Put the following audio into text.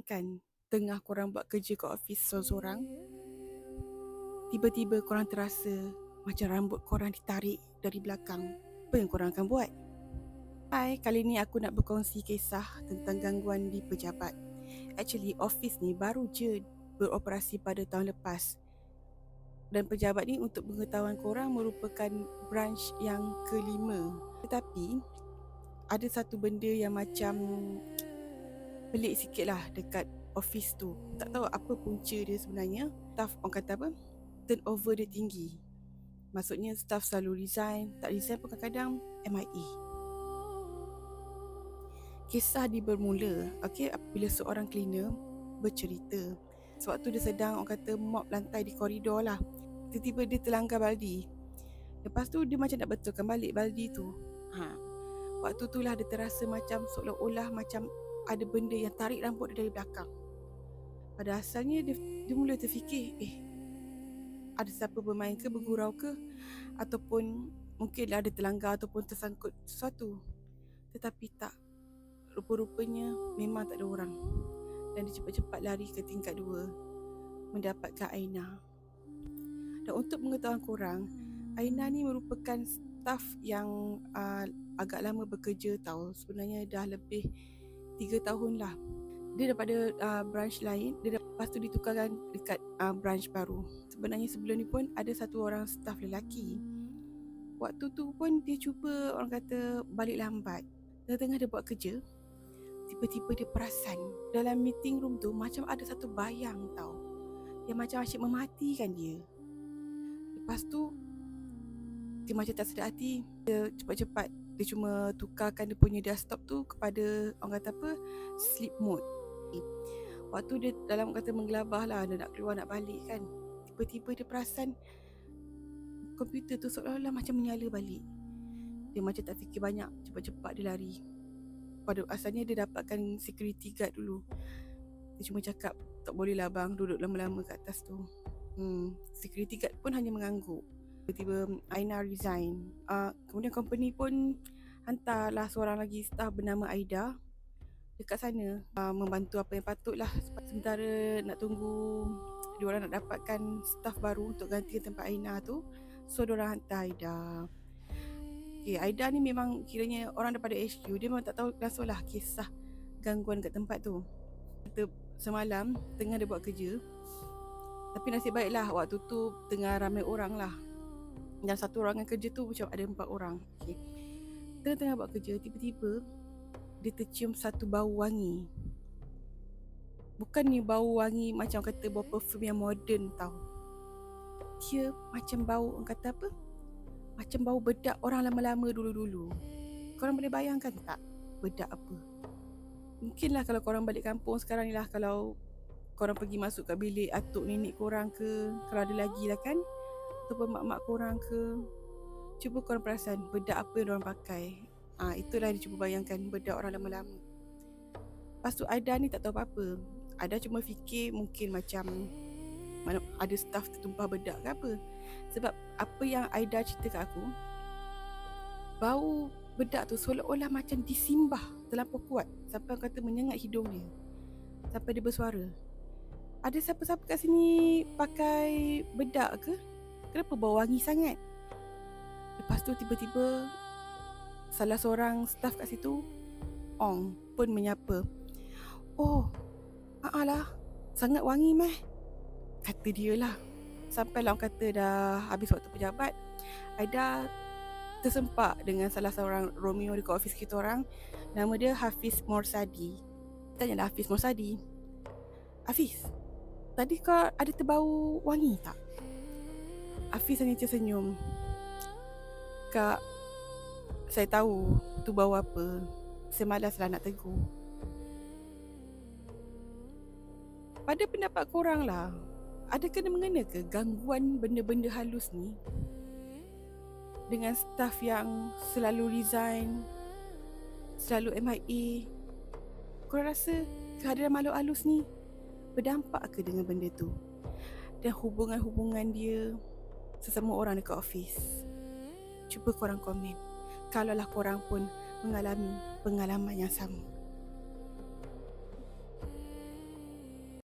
bayangkan tengah korang buat kerja kat office seorang-seorang, tiba-tiba korang terasa macam rambut korang ditarik dari belakang. Apa yang korang akan buat? Hai, kali ni aku nak berkongsi kisah tentang gangguan di pejabat. Actually, office ni baru je beroperasi pada tahun lepas. Dan pejabat ni untuk pengetahuan korang merupakan branch yang kelima. Tetapi, ada satu benda yang macam pelik sikit lah dekat office tu. Tak tahu apa punca dia sebenarnya. Staff orang kata apa? Turnover dia tinggi. Maksudnya staff selalu resign. Tak resign pun kadang-kadang MIA. Kisah dia bermula, apabila seorang cleaner bercerita. Sewaktu dia sedang orang kata mop lantai di koridor lah. Tiba-tiba dia terlanggar baldi. Lepas tu dia macam nak betulkan balik baldi tu. Waktu tu lah dia terasa macam seolah-olah macam ada benda yang tarik rambut dia dari belakang. Pada asalnya dia mula terfikir, ada siapa bermain ke, bergurau ke, ataupun mungkinlah ada terlanggar ataupun tersangkut sesuatu. Tetapi tak. Rupa-rupanya memang tak ada orang. Dan dia cepat-cepat lari ke tingkat 2 mendapatkan Aina. Dan untuk pengetahuan korang, Aina ni merupakan staff yang agak lama bekerja tau. Sebenarnya dah lebih 3 tahun lah. Dia daripada branch lain. Dia lepas tu ditukarkan dekat branch baru. Sebenarnya sebelum ni pun ada satu orang staff lelaki. Waktu tu pun dia cuba orang kata balik lambat. Tengah-tengah dia buat kerja, tiba-tiba dia perasan dalam meeting room tu macam ada satu bayang tau, yang macam asyik mematikan dia. Lepas tu dia macam tak sedar hati. Dia cepat-cepat dia cuma tukarkan dia punya desktop tu kepada orang kata apa, sleep mode. Waktu dia dalam kata menggelabah lah, dia nak keluar nak balik kan, tiba-tiba dia perasan komputer tu seolah-olah macam menyala balik. Dia macam tak fikir banyak, cepat-cepat dia lari. Pada asalnya dia dapatkan security guard dulu. Dia cuma cakap, tak boleh lah bang duduk lama-lama kat atas tu. Security guard pun hanya mengangguk. Tiba-tiba Aina resign. Kemudian company pun hantarlah seorang lagi staff bernama Aida dekat sana, membantu apa yang patut lah. Sementara nak tunggu diorang nak dapatkan staff baru untuk ganti tempat Aina tu, so diorang hantar Aida. Aida ni memang kiranya orang daripada HQ. Dia memang tak tahu langsung lah kisah gangguan kat tempat tu. Semalam tengah dia buat kerja, tapi nasib baiklah waktu tu tengah ramai orang lah. Dan satu orang yang kerja tu macam ada 4 orang. Tengah-tengah buat kerja, tiba-tiba dia tercium satu bau wangi. Bukan ni bau wangi macam kata bau perfume yang moden tau. Dia macam bau, orang kata apa, macam bau bedak orang lama-lama dulu-dulu. Korang boleh bayangkan tak bedak apa? Mungkinlah kalau korang balik kampung sekarang ni lah, kalau korang pergi masuk kat bilik atuk nenek korang ke, kalau ada lagi lah kan, ataupun mak-mak korang ke, cuba korang perasan bedak apa yang diorang pakai. Itulah dia cuba bayangkan, bedak orang lama-lama. Lepas tu Aida ni tak tahu apa-apa. Aida cuma fikir mungkin macam mana ada staff tertumpah bedak ke apa. Sebab apa yang Aida cerita kat aku, bau bedak tu seolah-olah macam disimbah terlampau kuat sampai orang kata menyengat hidung dia, sampai dia bersuara, ada siapa-siapa kat sini pakai bedak ke? Kenapa bau wangi sangat? Lepas tu tiba-tiba salah seorang staff kat situ, Ong, pun menyapa. Oh, lah, sangat wangi meh, kata dia lah. Sampailah orang kata dah habis waktu pejabat, Aida tersempak dengan salah seorang Romeo dekat office kita orang. Nama dia Hafiz Morsadi. Tanyalah Hafiz Morsadi, Hafiz, tadi kau ada terbau wangi tak? Hafiz hanya tersenyum. Kak, saya tahu tu bau apa. Saya malaslah nak tegur. Pada pendapat korang lah, ada kena-mengena ke gangguan benda-benda halus ni dengan staff yang selalu resign, selalu MIA? Korang rasa kehadiran makhluk halus ni berdampak ke dengan benda tu dan hubungan-hubungan dia sesama orang dekat office? Cuba korang komen kalaulah korang pun mengalami pengalaman yang sama.